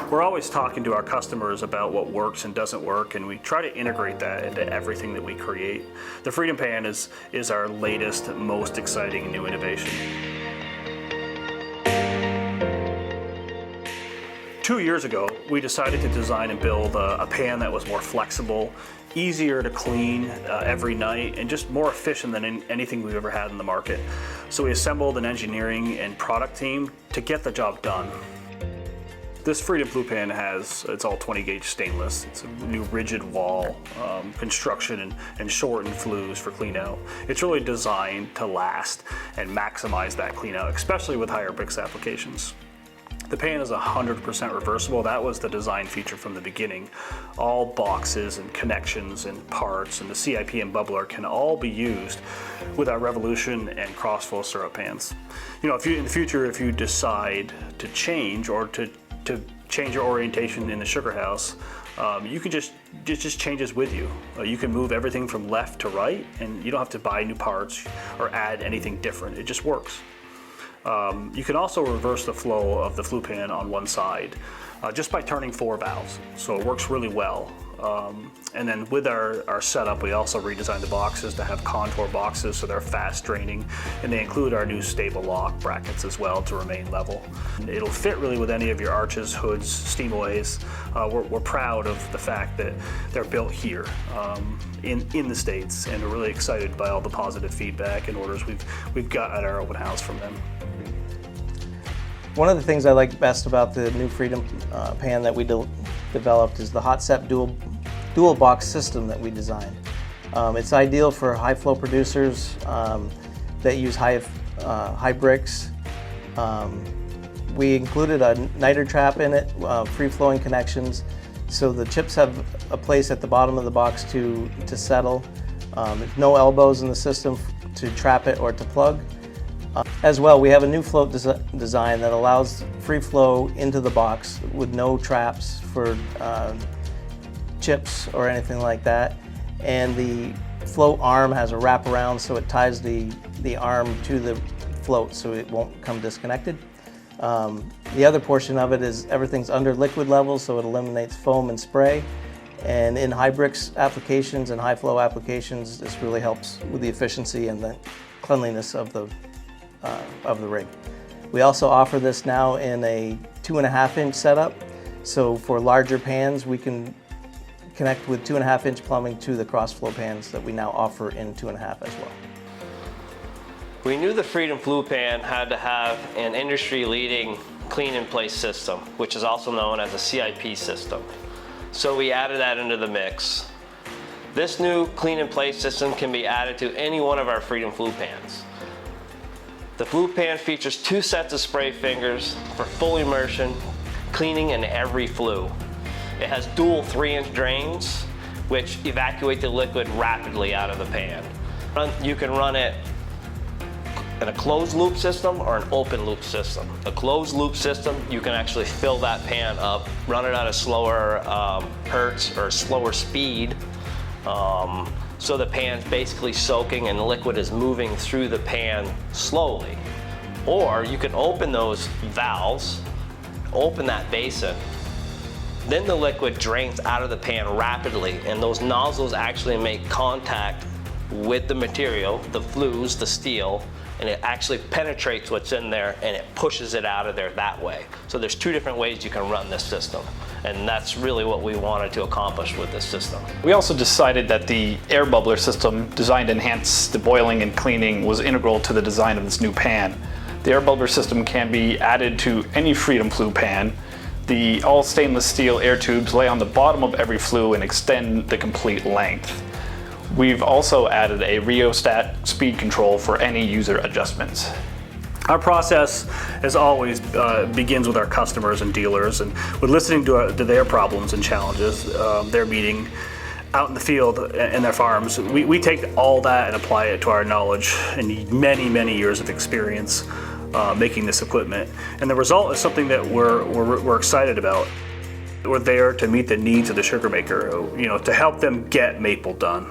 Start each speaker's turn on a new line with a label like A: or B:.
A: We're always talking to our customers about what works and doesn't work, and we try to integrate that into everything that we create. The Freedom Pan is our latest, most exciting new innovation. 2 years ago, we decided to design and build a pan that was more flexible, easier to clean every night, and just more efficient than anything we've ever had in the market. So we assembled an engineering and product team to get the job done. This Freedom Flue Pan it's all 20 gauge stainless. It's a new rigid wall construction and shortened flues for clean out. It's really designed to last and maximize that clean out, especially with higher bricks applications. The pan is 100% reversible. That was the design feature from the beginning. All boxes and connections and parts and the CIP and bubbler can all be used with our Revolution and Crossflow syrup pans. You know, in the future, if you decide to change or to change your orientation in the sugar house, you can just changes with you. You can move everything from left to right, and you don't have to buy new parts or add anything different. It just works. You can also reverse the flow of the flue pan on one side just by turning 4 valves, so it works really well. And then with our setup, we also redesigned the boxes to have contour boxes so they're fast draining, and they include our new stable lock brackets as well to remain level. It'll fit really with any of your arches, hoods, steamaways. We're proud of the fact that they're built here in the States, and we're really excited by all the positive feedback and orders we've got at our open house from them.
B: One of the things I like best about the new Freedom Pan that we developed is the HotSep dual box system that we designed. It's ideal for high flow producers that use high bricks. We included a niter trap in it, free flowing connections, so the chips have a place at the bottom of the box to settle. There's no elbows in the system to trap it or to plug. As well, we have a new float design that allows free flow into the box with no traps for chips or anything like that. And the float arm has a wraparound, so it ties the arm to the float so it won't come disconnected. The other portion of it is everything's under liquid level, so it eliminates foam and spray. And in high bricks applications and high flow applications, this really helps with the efficiency and the cleanliness of the rig. We also offer this now in a 2.5-inch setup. So for larger pans, we can connect with 2.5-inch plumbing to the Crossflow pans that we now offer in 2.5 as well.
C: We knew the Freedom Flue Pan had to have an industry-leading clean-in-place system, which is also known as a CIP system. So we added that into the mix. This new clean-in-place system can be added to any one of our Freedom Flue Pans. The Flue Pan features 2 sets of spray fingers for full immersion, cleaning in every flue. It has dual 3-inch drains, which evacuate the liquid rapidly out of the pan. You can run it in a closed loop system or an open loop system. A closed loop system, you can actually fill that pan up, run it at a slower hertz or slower speed, so the pan's basically soaking and the liquid is moving through the pan slowly. Or you can open those valves, open that basin, then the liquid drains out of the pan rapidly, and those nozzles actually make contact with the material, the flues, the steel, and it actually penetrates what's in there and it pushes it out of there that way. So there's 2 different ways you can run this system, and that's really what we wanted to accomplish with this system.
D: We also decided that the air bubbler system, designed to enhance the boiling and cleaning, was integral to the design of this new pan. The air bubbler system can be added to any Freedom Flue pan. The all stainless steel air tubes lay on the bottom of every flue and extend the complete length. We've also added a rheostat speed control for any user adjustments.
A: Our process, as always, begins with our customers and dealers, and with listening to their problems and challenges they're meeting out in the field and their farms. We take all that and apply it to our knowledge and many years of experience making this equipment. And the result is something that we're excited about. We're there to meet the needs of the sugar maker, to help them get maple done.